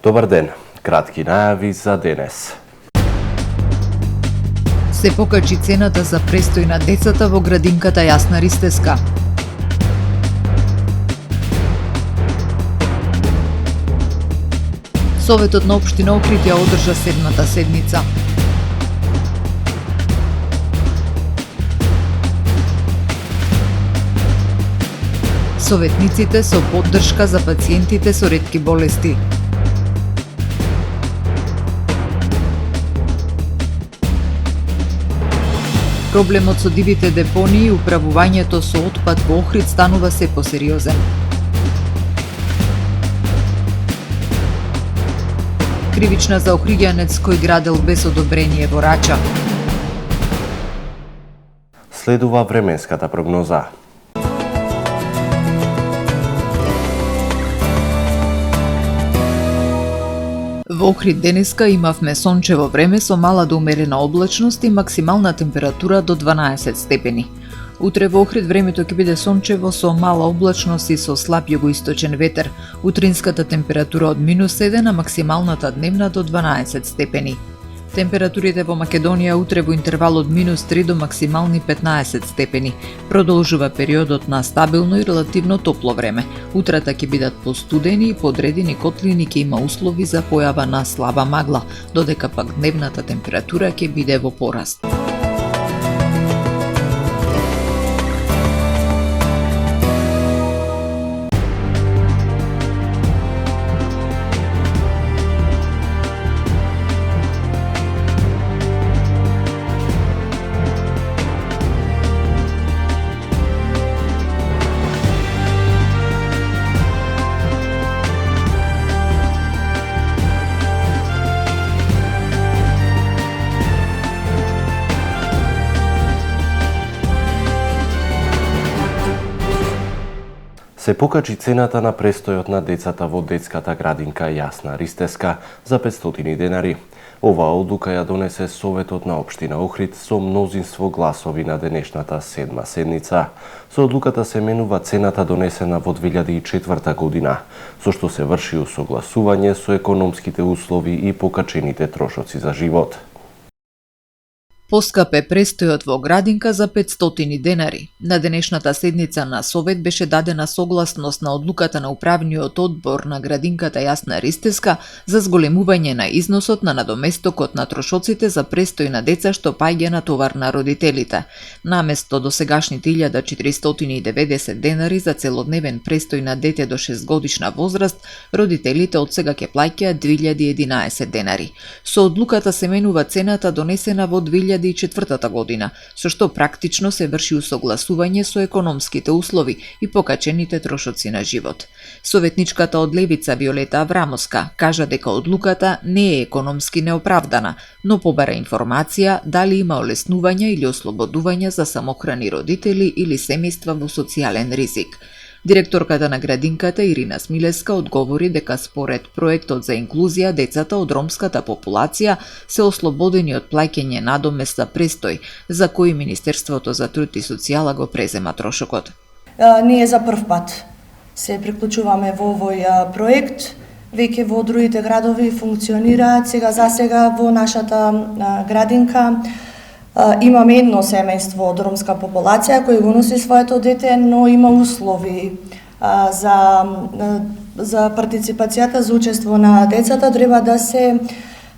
Добар ден, кратки најави за денес. Се покачи цената за престој на децата во градинката Јасна Ристеска. Советот на општина Охрид ја одржа 7-та седница. Советниците со поддршка за пациентите со ретки болести. Проблемот со дивите депонии и управувањето со отпад во Охрид станува се посериозен. Кривична за охриѓанец кој градел без одобрение во Рача. Следува временската прогноза. Во Охрид денеска имавме сончево време со мала до умерена облачност и максимална температура до 12 степени. Утре во Охрид времето ќе биде сончево со мала облачност и со слаб југоисточен ветер. Утринската температура од -7, а максималната дневна до 12 степени. Температурите во Македонија утре во интервал од -3 до максимални 15 степени. Продолжува периодот на стабилно и релативно топло време. Утрата ќе бидат постудени и подредени котлини ќе има услови за појава на слаба магла, додека пак дневната температура ќе биде во пораст. Се покачи цената на престојот на децата во детската градинка Јасна Ристеска за 500 денари. Оваа одлука ја донесе Советот на општина Охрид со мнозинство гласови на денешната 7-ма седница. Со одлуката се менува цената донесена во 2004 година, со што се врши усогласување со економските услови и покачените трошоци за живот. Поскап е престојот во градинка за 500 денари. На денешната седница на Совет беше дадена согласност на одлуката на управниот одбор на градинката Јасна Ристеска за зголемување на износот на надоместокот на трошоците за престој на деца што паѓа на товар на родителите. Наместо досегашните 1490 денари за целодневен престој на дете до 6 годишна возраст, родителите од сега ќе плаќаат 2011 денари. Со одлуката се менува цената донесена во 2004 година, со што практично се врши усогласување со економските услови и покачените трошоци на живот. Советничката од Левица Виолета Аврамовска кажа дека одлуката не е економски неоправдана, но побара информација дали има олеснувања или ослободувања за самохрани родители или семејства во социјален ризик. Директорката на градинката Ирина Смилеска одговори дека според проектот за инклузија децата од ромската популација се ослободени од плаќање надомест за престој, за кој Министерството за труд и социјала го презема трошокот. Ние за прв пат се приклучуваме во овој проект. Веќе во другите градови функционираат, сега во нашата градинка имаме едно семејство од ромска популација кој го носи своето дете, но има услови за партиципацијата, за учество на децата, треба да се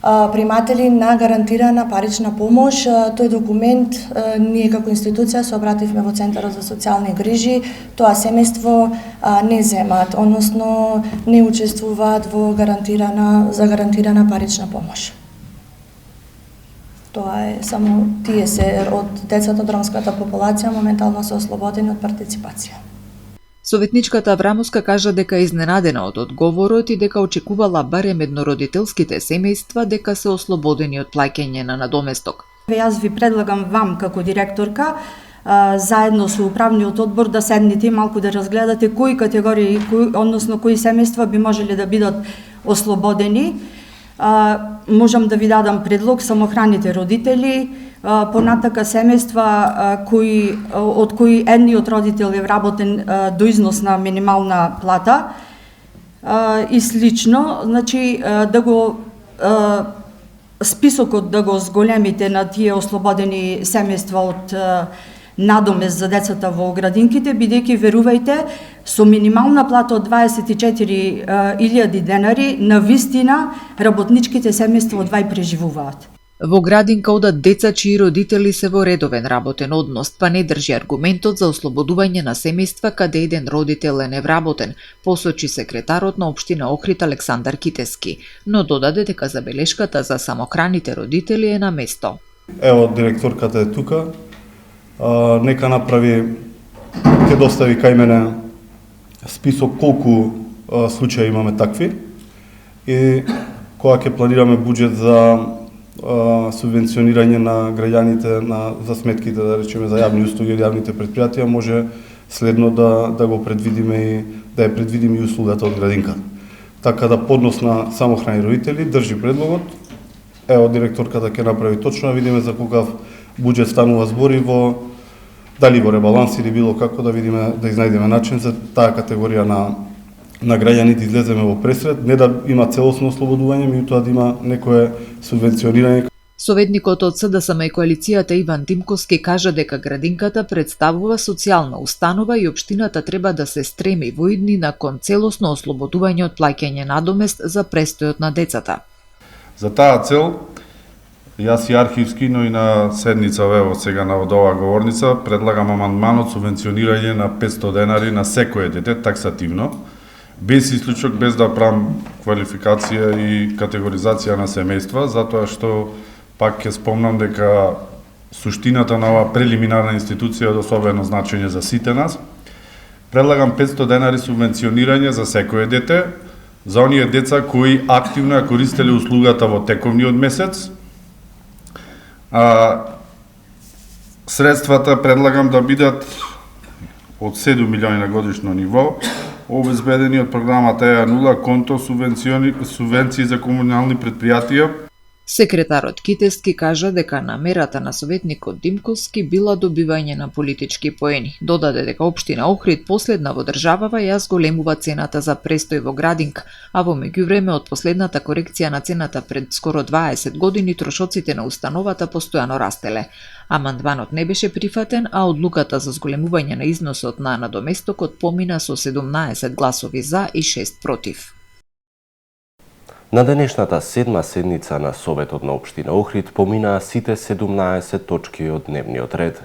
приматели на гарантирана парична помош. Тој документ ние како институција се обративме во Центарот за социјални грижи, тоа семејство не земат, односно не учествуваат во гарантирана парична помош. Тоа е само тие се од децата од ромската популација моментално се ослободени од партиципација. Советничката Аврамовска кажа дека е изненадена од одговорот и дека очекувала барем еднородителските семејства дека се ослободени од плаќање на надоместок. Јас ви предлагам вам како директорка заедно со управниот одбор да седнете и малку да разгледате кои категории, односно кои семејства би можеле да бидат ослободени. Можам да ви дадам предлог: самохраните родители, понатака семејства од кои едниот родител е вработен до износ на минимална плата, и слично, значи да го списокот да го зголемите на тие ослободени семејства од надомест за децата во градинките, бидејќи верувајте, со минимална плата од 24.000 денари, на вистина работничките семејства од Вај преживуваат. Во градинка одат деца чии родители се во редовен работен однос, па не држи аргументот за ослободување на семејства каде еден родител е невработен, посочи секретарот на општина Охрид Александар Китески, но додаде дека забелешката за самохраните родители е на место. Ево, директорката е тука, нека направи, ќе достави кај мене список колку случаи имаме такви и кога ќе планираме буџет за субвенционирање на граѓаните за сметките, да речеме, за јавни услуги или јавните предпријатија, може следно да го предвидиме и да ја предвидиме и услугата од градинка. Така да поднос на самохрани родители држи предлогот. Ево, директорката ќе направи точно, да видиме за каков буџет станува збори дали во ребаланс или било како, да видиме, да изнајдеме начин за таа категорија на граѓани да излеземе во пресред, не да има целосно ослободување, меѓутоа да има некое субвенционирање. Советникот од СДСМ и коалицијата Иван Димковски кажа дека градинката представува социјална установа и општината треба да се стреми во иднина кон целосно ослободување од плаќање надомест за престојот на децата. За таа цел, јас и архивски, но и на седница ево сега на оваа говорница, предлагам амандманот субвенционирање на 500 денари на секое дете таксативно, без исклучок, без да правам квалификација и категоризација на семејства, затоа што пак ќе спомнам дека суштината на оваа прелиминарна институција е од особено значење за сите нас. Предлагам 500 денари субвенционирање за секое дете, за оние деца кои активно ја користеле услугата во тековниот месец. Средствата предлагам да бидат од 7 милиони на годишно ниво, обезбедени од програмата ЕА0 конто субвенции за комунални предпријатија. Секретарот Китески кажа дека намерата на советникот Димковски била добивање на политички поени. Додаде дека општина Охрид последна во државава ја зголемува цената за престој во градинка, а во меѓувреме од последната корекција на цената пред скоро 20 години трошоците на установата постојано растеле. Амандманот не беше прифатен, а одлуката за зголемување на износот на надоместокот помина со 17 гласови за и 6 против. На денешната седма седница на Советот на општина Охрид поминаа сите 17 точки од дневниот ред.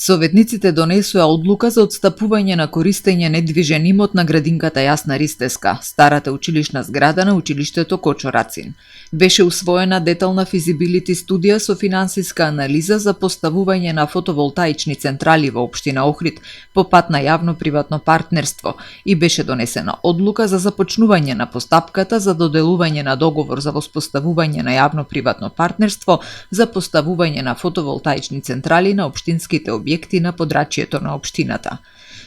Советниците донесоа одлука за отстапување на користење недвижен имот на градинката Јасна Ристеска, старата училишна зграда на училиштето Кочорацин. Беше усвоена детална физибилити студија со финансиска анализа за поставување на фотоволтаични централи во општина Охрид по пат на јавно-приватно партнерство и беше донесена одлука за започнување на постапката за доделување на договор за воспоставување на јавно-приватно партнерство за поставување на фотоволтаични централи на општинските објекти на подрачјето на општината.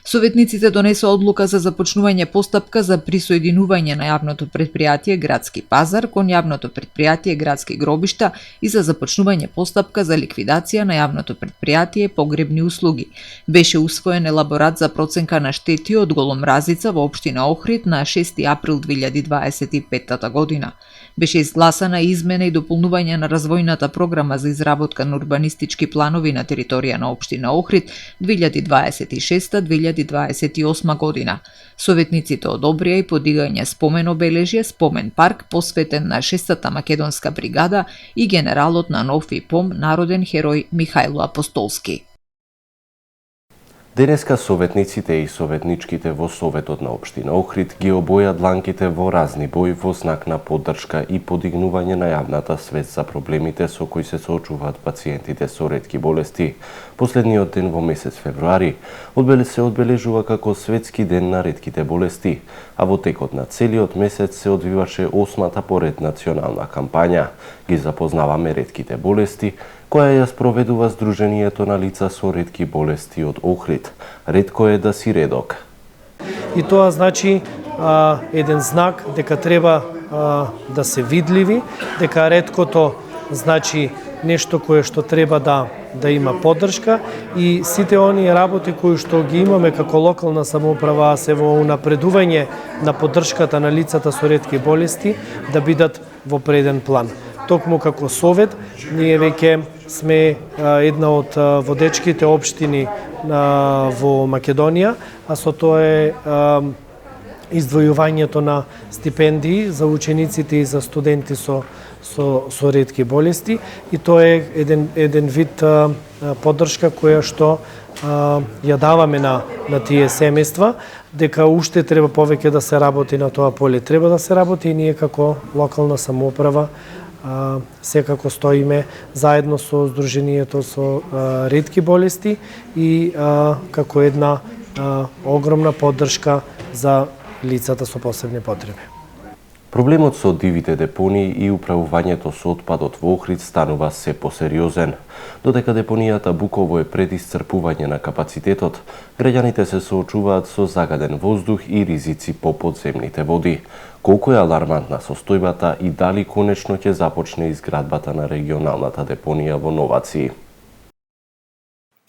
Советниците донесоа одлука за започнување постапка за присоединување на јавното предпријатие Градски пазар кон јавното предпријатие Градски гробишта и за започнување постапка за ликвидација на јавното предпријатие Погребни услуги. Беше усвоен елаборат за проценка на штети од голомразица во општина Охрид на 6 април 2025 година. Беше изгласана измена и дополнување на развојната програма за изработка на урбанистички планови на територија на општина Охрид 2026-2028 година. Советниците одобрија и подигање спомен обележје, спомен парк посветен на 6-та македонска бригада и генералот на нов ИПОМ, народен херој Михајло Апостолски. Денеска советниците и советничките во Советот на општина Охрид ги обоја дланките во разни бои во знак на поддршка и подигнување на јавната свест за проблемите со кои се соочуваат пациентите со ретки болести. Последниот ден во месец февруари се одбележува како Светски ден на ретките болести, а во текот на целиот месец се одвиваше 8-та поред национална кампања. Ги запознаваме ретките болести, која ја спроведува Сдруженијето на лица со ретки болести од Охрид. Ретко е да си редок. И тоа значи еден знак дека треба да се видливи, дека реткото значи нешто кое што треба да има поддршка и сите оние работи кои што ги имаме како локална самоуправа се во унапредување на поддршката на лицата со ретки болести да бидат во преден план. Токму како совет, ние веќе сме една од водечките општини во Македонија, а со тоа е издвојувањето на стипендии за учениците и за студенти со ретки болести, и тоа е еден вид поддршка која што ја даваме на тие семејства, дека уште треба повеќе да се работи на тоа поле. Треба да се работи и ние како локална самоуправа секако стоиме заедно со Сдруженијето со ретки болести и како една огромна поддршка за лицата со посебни потреби. Проблемот со дивите депонии и управувањето со отпадот во Охрид станува се посериозен. Додека депонијата Буково е пред исцрпување на капацитетот, граѓаните се соочуваат со загаден воздух и ризици по подземните води. Колку е алармантна состојбата и дали конечно ќе започне изградбата на регионалната депонија во Новаци?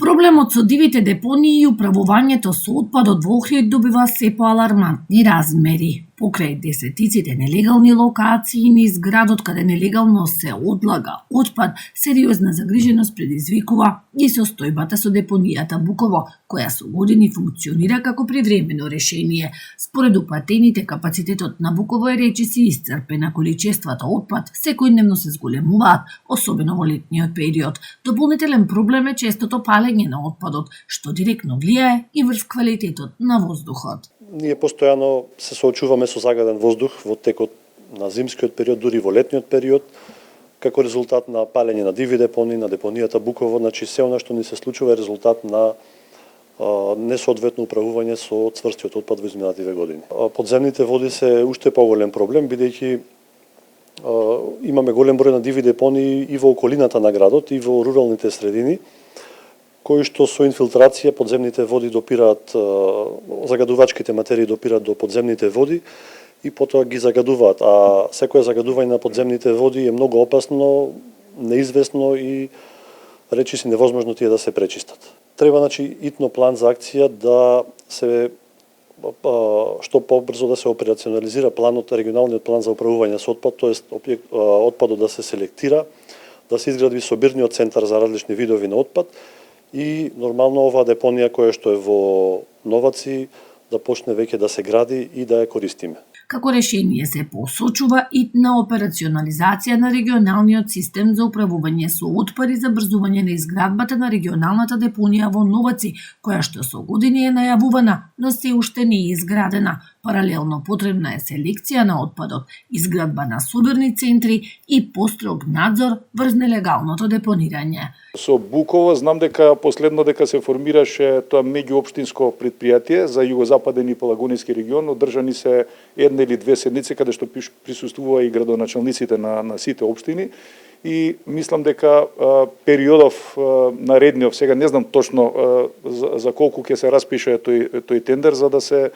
Проблемот со дивите депонии и управувањето со отпадот во Охрид добива се поалармантни размери. Покрај десетиците нелегални локации низ градот каде нелегално се одлага отпад, сериозна загриженост предизвикува и состојбата со депонијата Буково, која со години функционира како привремено решение. Според упатените, капацитетот на Буково е речиси исцрпен, а количествата отпад секојдневно се зголемуваат, особено во летниот период. Дополнителен проблем е честото палење на отпадот, што директно влијае и врз квалитетот на воздухот. Ние постојано се соочуваме со загаден воздух во текот на зимскиот период, дури во летниот период, како резултат на палење на диви депонии, на депонијата Буково. Значи се она што ни се случува е резултат на несоодветно управување со цврстиот отпад во изминативе години. Подземните води се уште поголем проблем, бидејќи имаме голем број на диви депонии и во околината на градот и во руралните средини, кои што со инфилтрација подземните води допираат, загадувачките материи допираат до подземните води и потоа ги загадуваат. А секое загадување на подземните води е многу опасно, неизвестно и речиси невозможно тие да се пречистат. Треба, значи, итно план за акција да се што побрзо да се операционализира планот, регионалниот план за управување со отпад, тоест отпадот да се селектира, да се изгради собирниот центар за различни видови на отпад и нормално оваа депонија која што е во Новаци да почне веќе да се гради и да ја користиме. Како решение се посочува и на операционализација на регионалниот систем за управување со отпади за брзување на изградбата на регионалната депонија во Новаци, која што со години е најавувана, но се уште не е изградена. Паралелно потребна е селекција на отпадот, изградба на собирни центри и построг надзор врз нелегалното депонирање. Со Буково знам дека последно дека се формираше тоа меѓуопштинско претпријатие за југозападен и Пелагонски регион, одржани се една или две седници каде што присуствува и градоначалниците на сите општини и мислам дека периодов наредниот, сега не знам точно за колку ќе се распише тој тендер за да се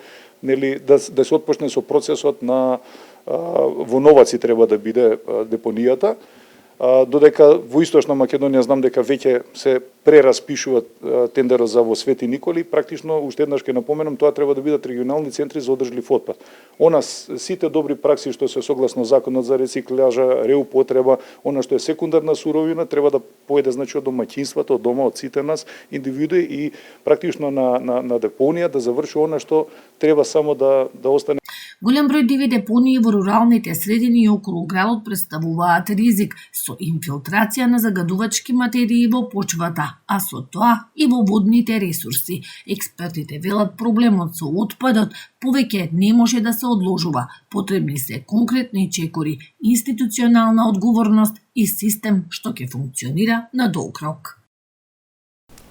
да се отпочне со процесот на во Новаци треба да биде депонијата, додека во Источна Македонија знам дека веќе се прераспишуваат тендерот за во Свети Николи, практично уште еднаш ќе напоменам, тоа треба да бидат регионални центри за одржлив отпад. Сите добри пракси што се согласно законот за рециклажа, реупотреба, она што е секундарна суровина треба да поеде значи од домаќинствата, од дома, од сите нас индивидуи и практично на депонија да заврши она што треба само да остане. Голем број диви депонии во руралните средини и околу градот представуваат ризик со инфилтрација на загадувачки материи во почвата, а со тоа и во водните ресурси. Експертите велат проблемот со отпадот повеќе не може да се одложува. Потребни се конкретни чекори, институционална одговорност и систем што ќе функционира на долг рок.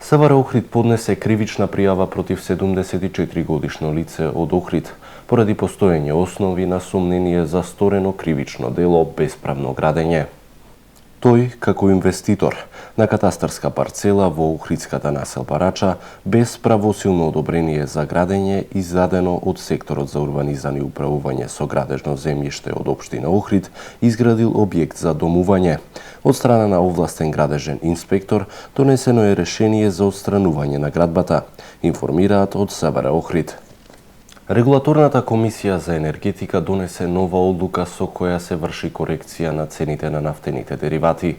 СВР Охрид поднесе кривична пријава против 74 годишно лице од Охрид поради постоење основи на сомнение за сторено кривично дело бесправно градење. Тој, како инвеститор на катастарска парцела во Охридската населба Рача, без правосилно одобрение за градење издадено од секторот за урбанизам и управување со градежно земјиште од општина Охрид, изградил објект за домување. Од страна на овластен градежен инспектор донесено е решение за отстранување на градбата, информираат од СВР Охрид. Регулаторната комисија за енергетика донесе нова одлука со која се врши корекција на цените на нафтените деривати.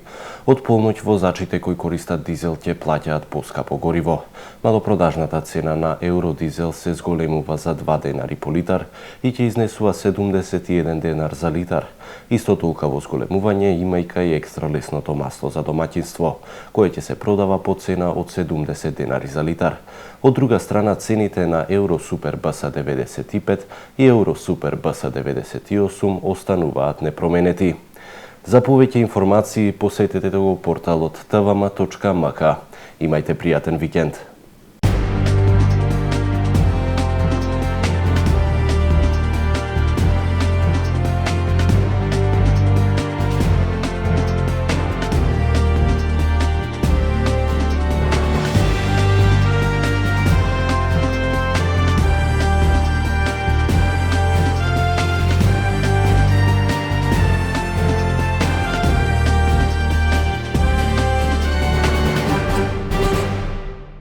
Од полноќ возачите кои користат дизел ќе плаќаат поскапо гориво. Малопродажната цена на евродизел се зголемува за 2 денари по литар и ќе изнесува 71 денар за литар. Исто толкаво зголемување има и кај екстра лесното масло за домаќинство, кое ќе се продава по цена од 70 денари за литар. Од друга страна, цените на Евро Супер БС 95 и Евро Супер БС 98 остануваат непроменети. За повеќе информации посетете го порталот tvm.mk. Имајте пријатен викенд.